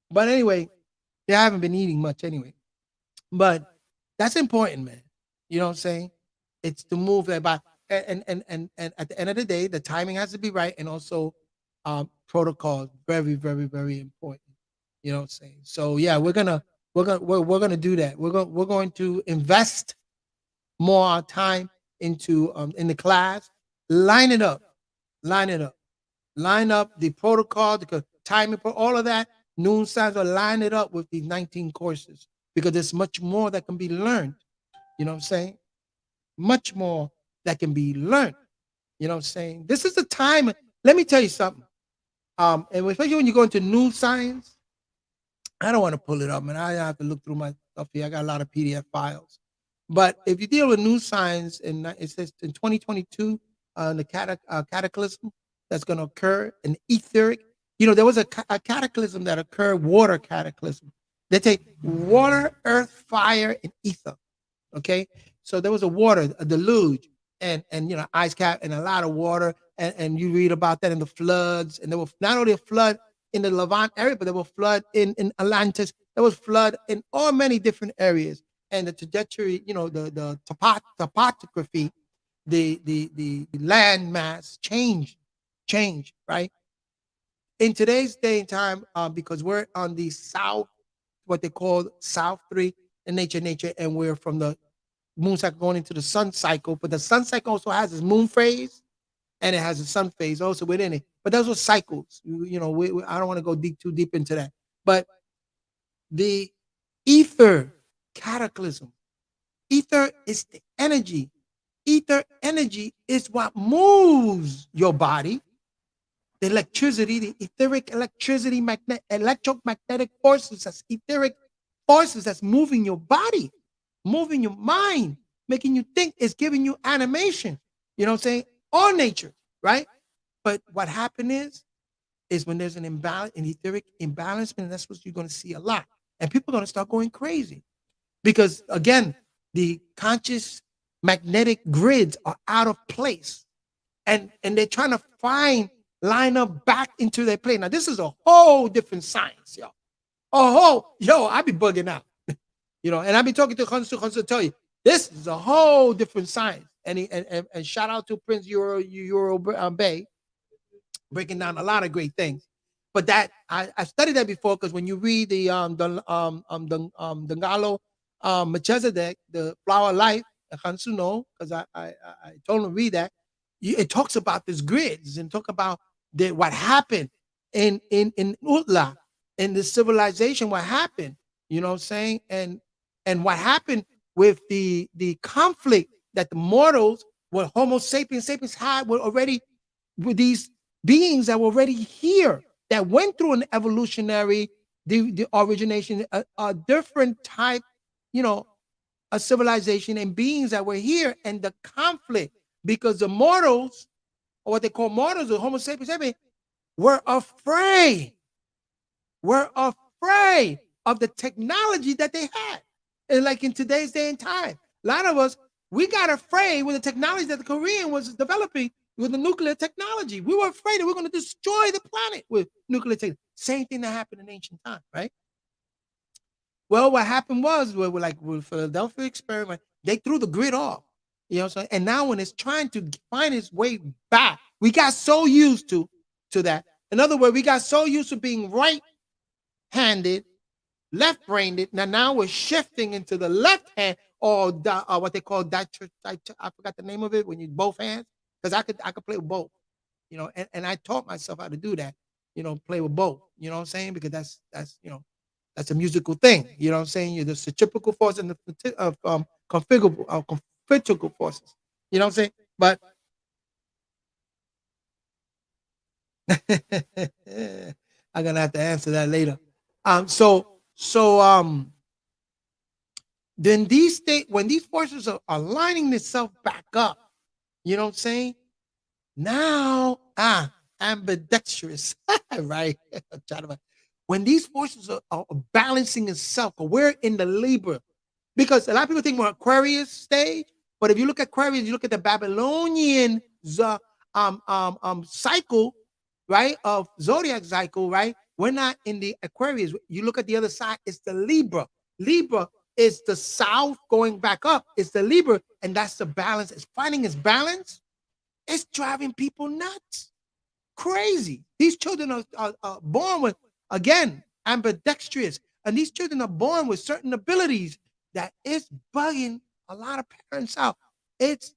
But anyway, yeah, I haven't been eating much anyway. But that's important, man. You know what I'm saying? It's to move that by and at the end of the day, the timing has to be right, and also protocol is very, very, very important. You know what I'm saying? So yeah, we're gonna do that. We're going to invest more time into in the class. Line it up, line it up, line up the protocol, the timing, all of that. Noon signs will line it up with these 19 courses because there's much more that can be learned. You know what I'm saying? Much more that can be learned. You know what I'm saying? This is the time. Let me tell you something. And especially when you go into new science, I don't want to pull it up, man. I have to look through my stuff here. I got a lot of PDF files. But if you deal with new science, and it says in 2022, the cataclysm that's going to occur, an etheric, there was a cataclysm that occurred, water cataclysm. They take water, earth, fire, and ether. Okay, so there was a deluge, and ice cap and a lot of water, and you read about that in the floods, and there were not only a flood in the Levant area, but there was flood in Atlantis. There was flood in all many different areas, and the trajectory, the topography, the land mass change, right? In today's day and time, because we're on the south, what they call South 3 in nature, and we're from the moon cycle going into the sun cycle, but the sun cycle also has its moon phase and it has a sun phase also within it. But those are cycles. I don't want to go too deep into that. But the ether cataclysm, ether is the energy. Ether energy is what moves your body. The electricity, the etheric electricity, electromagnetic forces, that's etheric forces that's moving your body, moving your mind, making you think, is giving you animation. You know what I'm saying? All nature, right? But what happened is when there's an imbalance, an etheric imbalancement, and that's what you're going to see a lot. And people are going to start going crazy because, again, the conscious magnetic grids are out of place, and they're trying to line up back into their place. Now, this is a whole different science, yo. I be bugging out. And I've been talking to Hansu tell you, this is a whole different science. And shout out to Prince Euro Bay, breaking down a lot of great things. But that I studied that before, because when you read the Dangalo Melchizedek, the Flower of Life, Hansu know, because I told him to read that. it talks about this grids and talk about what happened in Utla, in the civilization, what happened, you know what I'm saying? And what happened with the conflict that the mortals, what Homo sapiens had, were already with these beings that were already here, that went through an evolutionary, the origination, a different type, you know, a civilization and beings that were here, and the conflict, because the mortals, or what they call mortals, or Homo sapiens, were afraid, were afraid of the technology that they had. And like in today's day and time, a lot of us, we got afraid with the technology that the Korean was developing with the nuclear technology. We were afraid that we're going to destroy the planet with nuclear technology. Same thing that happened in ancient time, right? Well, what happened was, we're like with Philadelphia experiment, they threw the grid off. You know what I'm saying? And now when it's trying to find its way back, we got so used to that. In other words, we got so used to being right-handed, left-brained. Now we're shifting into the left hand, or what they call that. I forgot the name of it when you both hands, because I could play with both. And I taught myself how to do that. Play with both. You know what I'm saying? Because that's a musical thing. You know what I'm saying? You're the centrifugal force and the configurable forces. You know what I'm saying? But I'm gonna have to answer that later. So then when these forces are lining themselves back up, you know what I'm saying? Now, ambidextrous, right? When these forces are balancing itself, we're in the Libra, because a lot of people think we're Aquarius stage, but if you look at Aquarius, you look at the Babylonian cycle, right, of zodiac cycle, right? We're not in the Aquarius. You look at the other side, it's the Libra. Libra is the south going back up. It's the Libra, and that's the balance. It's finding its balance. It's driving people nuts, crazy. These children are born with, again, ambidextrous, and these children are born with certain abilities that is bugging a lot of parents out. It's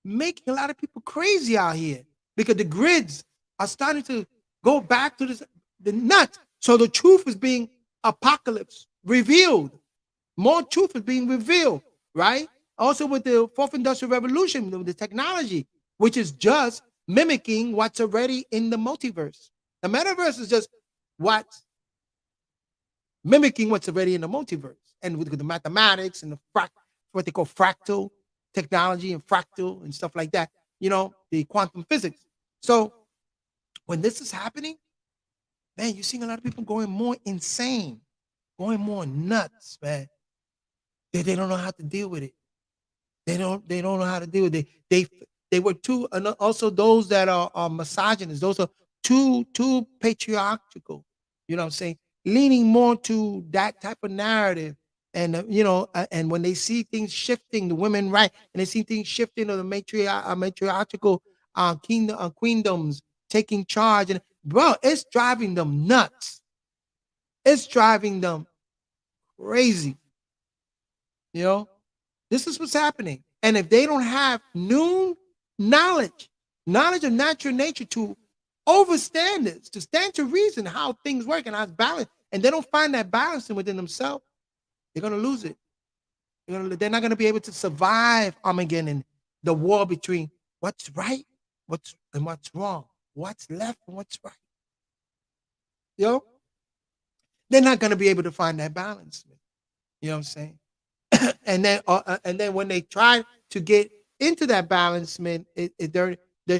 making a lot of people crazy out here, because the grids are starting to go back to the nuts. So the truth is being apocalypse revealed. More truth is being revealed, right? Also with the fourth industrial revolution, the technology, which is just mimicking what's already in the multiverse. The metaverse is just what's mimicking what's already in the multiverse, and with the mathematics and what they call fractal technology and fractal and stuff like that. The quantum physics. So when this is happening, man, you're seeing a lot of people going more insane, going more nuts, man. They don't know how to deal with it. They don't know how to deal with it. They were too, and also those that are misogynists. Those are too patriarchal. You know what I'm saying? Leaning more to that type of narrative. And and when they see things shifting, the women right, and they see things shifting of the matriarchal kingdom, queendoms taking charge, and bro, it's driving them nuts. It's driving them crazy. You know, this is what's happening. And if they don't have new knowledge of natural nature to overstand this, to stand to reason how things work and how it's balanced, and they don't find that balancing within themselves, they're gonna lose it. They're not gonna be able to survive Armageddon, the war between what's right, what's wrong, what's left and what's right. You know, they're not gonna be able to find that balance. You know what I'm saying? and then when they try to get into that balance, man, they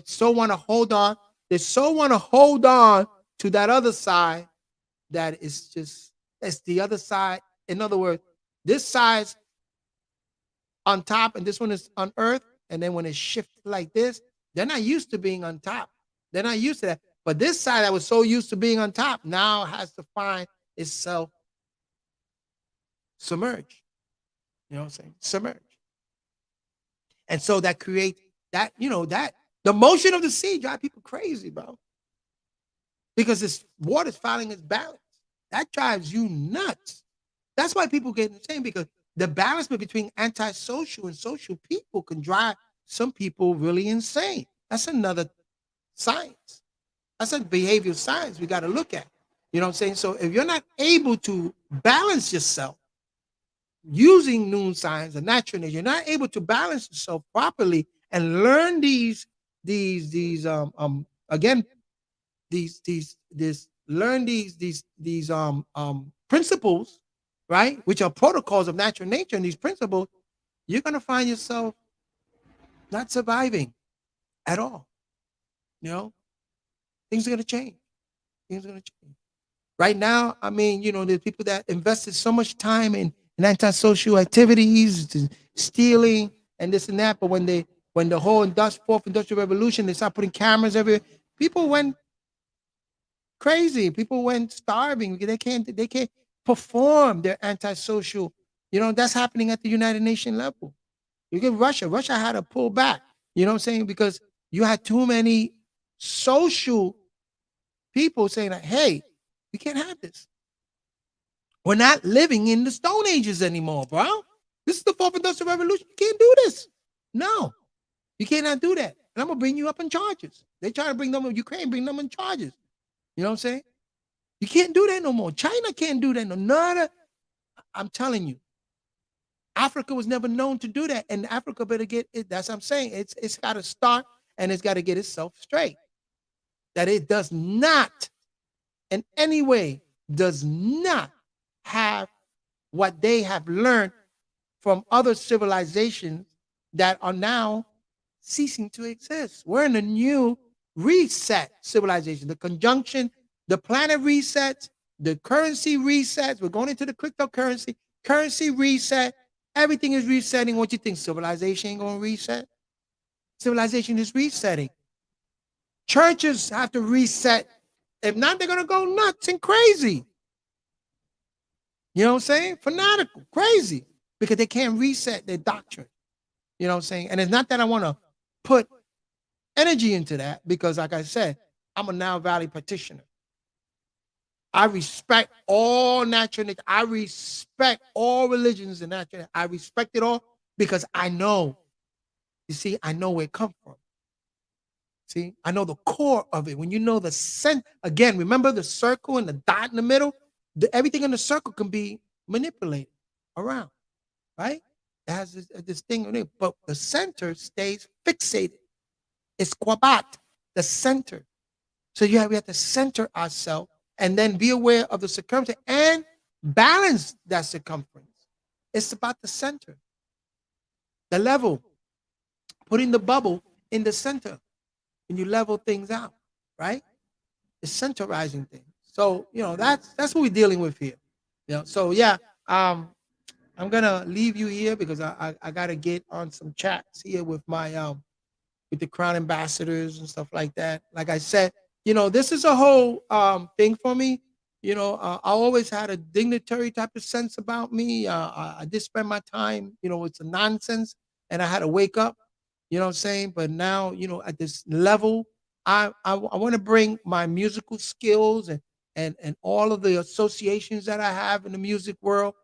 so want to hold on. They so want to hold on to that other side that is just, it's the other side. In other words, this side's on top and this one is on earth. And then when it shifts like this, they're not used to being on top. They're not used to that. But this side that was so used to being on top now has to find itself submerged. You know what I'm saying? Submerged. And so that creates that, that the motion of the sea drive people crazy, bro. Because this water's finding its balance. That drives you nuts. That's why people get insane, because the balance between antisocial and social people can drive some people really insane. That's another science. That's a behavioral science we got to look at. You know what I'm saying? So if you're not able to balance yourself using noon science and natural nature, you're not able to balance yourself properly and learn these again these learn these principles, right? Which are protocols of natural nature, and these principles, you're gonna find yourself not surviving at all. You know, things are gonna change. Things are gonna change. Right now, I mean, there's people that invested so much time in antisocial activities, stealing and this and that. But when the whole fourth industrial revolution, they start putting cameras everywhere. People went crazy. People went starving because they can't perform their antisocial. That's happening at the United Nations level. You get Russia. Russia had to pull back. You know what I'm saying? Because you had too many social people saying like, "Hey, we can't have this. We're not living in the Stone Ages anymore, bro. This is the fourth industrial revolution. You can't do this. No, you cannot do that. And I'm gonna bring you up on charges. They try to bring them in Ukraine, bring them in charges. You know what I'm saying? You can't do that no more. China can't do that. No, none. I'm telling you, Africa was never known to do that, and Africa better get it. That's what I'm saying. It's got to start, and it's got to get itself straight. That it does not, in any way, does not have what they have learned from other civilizations that are now ceasing to exist. We're in a new reset civilization. The conjunction, the planet resets, the currency resets. We're going into the cryptocurrency, currency reset. Everything is resetting. What you think? Civilization ain't going to reset? Civilization is resetting. Churches have to reset. If not, they're going to go nuts and crazy. You know what I'm saying? Fanatical, crazy, because they can't reset their doctrine. You know what I'm saying? And it's not that I want to put energy into that because, like I said, I'm a Now Valley practitioner. I respect all natural nature. I respect all religions and natural. I respect it all because I know. You see, I know where it comes from. See, I know the core of it. When you know the center, again, remember the circle and the dot in the middle? Everything in the circle can be manipulated around, right? It has this thing on it, but the center stays fixated. It's Quabat, the center. So we have to center ourselves and then be aware of the circumference and balance that circumference. It's about the center, the level, putting the bubble in the center when you level things out, right? It's centralizing things. So that's what we're dealing with here. So yeah, I'm gonna leave you here because I gotta get on some chats here with my with the crown ambassadors and stuff like that. Like I said, this is a whole thing for me. I always had a dignitary type of sense about me. I did spend my time, it's a nonsense, and I had to wake up. You know what I'm saying? But now, at this level, I want to bring my musical skills and all of the associations that I have in the music world,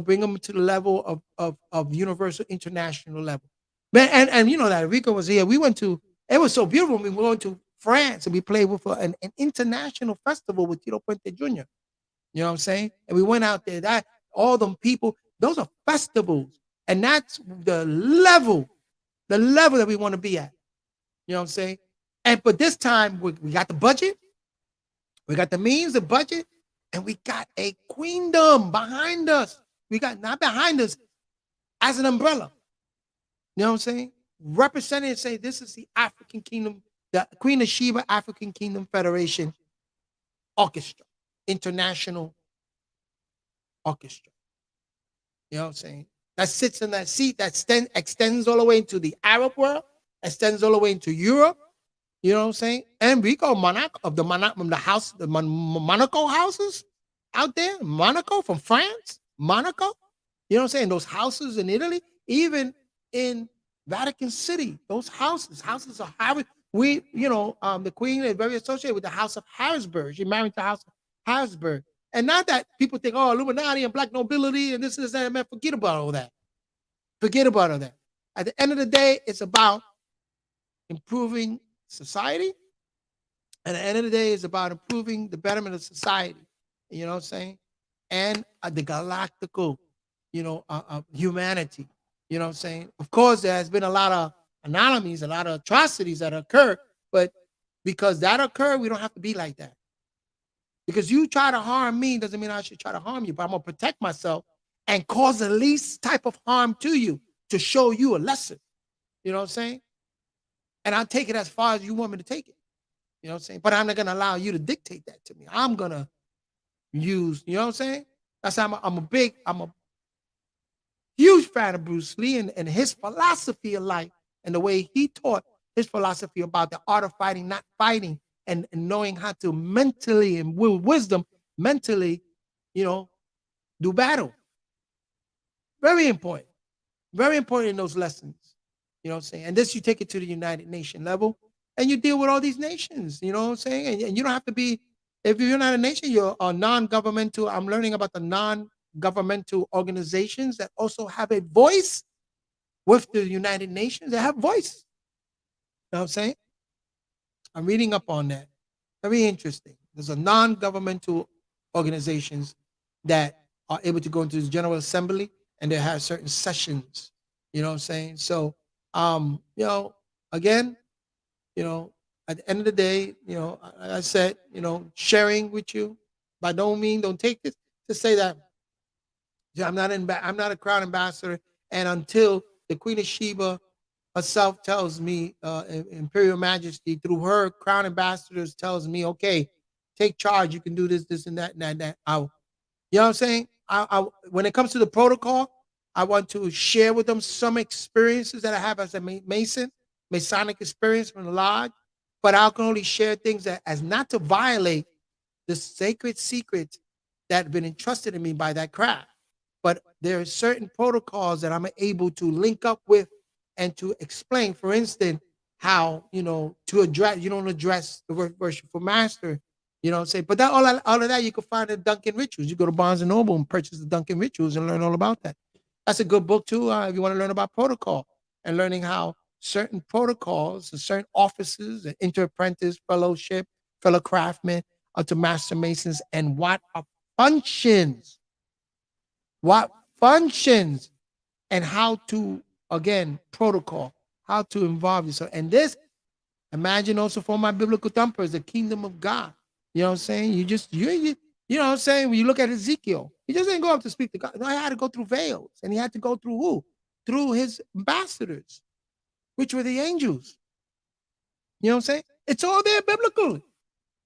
bring them to the level of universal international level. Man, and that Rico was here. We went to, it was so beautiful. We went to France and we played with an international festival with Tito Puente Jr. You know what I'm saying? And we went out there. That all them people, those are festivals, and that's the level that we want to be at. You know what I'm saying? And but this time we got the budget, we got the means, the budget, and we got a queendom behind us. We got not behind us as an umbrella. You know what I'm saying? Representing and say this is the African Kingdom, the Queen of Sheba African Kingdom Federation Orchestra, international orchestra. You know what I'm saying? That sits in that seat that extends all the way into the Arab world, extends all the way into Europe. You know what I'm saying? And we go Monaco of the house, the Monaco houses out there, Monaco from France, Monaco. You know what I'm saying? Those houses in Italy, even in Vatican City, those houses are Harry. The Queen is very associated with the House of Habsburg. She married the House of Habsburg. And not that people think, oh, Illuminati and black nobility and this, that, man, forget about all that. Forget about all that. At the end of the day, it's about improving society. And at the end of the day, it's about improving the betterment of society. You know what I'm saying? And the galactical, humanity. You know what I'm saying? Of course, there has been a lot of anomalies, a lot of atrocities that occur, but because that occurred, we don't have to be like that. Because you try to harm me doesn't mean I should try to harm you, but I'm gonna protect myself and cause the least type of harm to you to show you a lesson. You know what I'm saying? And I'll take it as far as you want me to take it. You know what I'm saying? But I'm not gonna allow you to dictate that to me. I'm gonna use, you know what I'm saying? That's how I'm a huge fan of Bruce Lee and his philosophy of life and the way he taught his philosophy about the art of fighting, not fighting, and knowing how to mentally and with wisdom, mentally, you know, do battle. Very important. Very important in those lessons. You know what I'm saying? And this you take it to the United Nation level and you deal with all these nations, you know what I'm saying? And you don't have to be, if you're not a nation, you're a non-governmental. I'm learning about the non-governmental organizations that also have a voice with the United Nations. They have voice. You know what I'm saying? I'm reading up on that. Very interesting. There's a non-governmental organizations that are able to go into the General Assembly and they have certain sessions. You know what I'm saying? So, again, you know, at the end of the day, I said, sharing with you. By no means, don't take this to say that yeah, I'm not a crown ambassador, and until the Queen of Sheba herself tells me, Imperial Majesty through her crown ambassadors tells me, okay, take charge. You can do this, this, and that, and that. And that. You know what I'm saying? When it comes to the protocol, I want to share with them some experiences that I have as a Mason, Masonic experience from the lodge. But I can only share things that as not to violate the sacred secrets that have been entrusted to me by that craft. But there are certain protocols that I'm able to link up with and to explain. For instance, how to address you don't address the worshipful master. You know what I'm saying? But that all of that you can find in Duncan Rituals. You go to Barnes and Noble and purchase the Duncan Rituals and learn all about that. That's a good book too, if you want to learn about protocol and learning how certain protocols and certain offices, and inter apprentice fellowship, fellow craftsmen, to master masons, and functions, what functions, and how to, again, protocol, how to involve yourself. And this, imagine also for my biblical thumpers, the kingdom of God. You know what I'm saying? You know what I'm saying? When you look at Ezekiel, he just didn't go up to speak to God. No, he had to go through veils, and he had to go through who? Through his ambassadors, which were the angels. You know what I'm saying? It's all there biblically.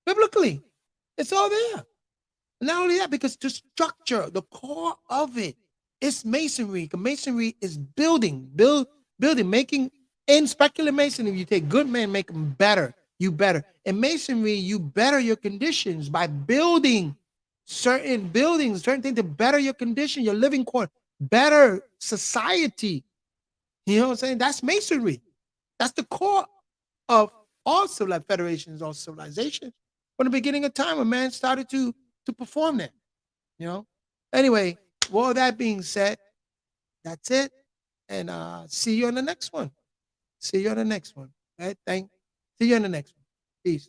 Biblically, it's all there. Not only that, because the structure, the core of it, is masonry. Masonry is building, making. In speculative masonry, you take good men, make them better. You better. In masonry, you better your conditions by building certain buildings, certain things to better your condition, your living quarter, better society. You know what I'm saying? That's masonry. That's the core of all civilized federations, all civilizations. From the beginning of time, when man started to perform that. You know. Anyway, with all that being said, that's it. And see you on the next one. See you on the next one. All right. See you on the next one. Peace.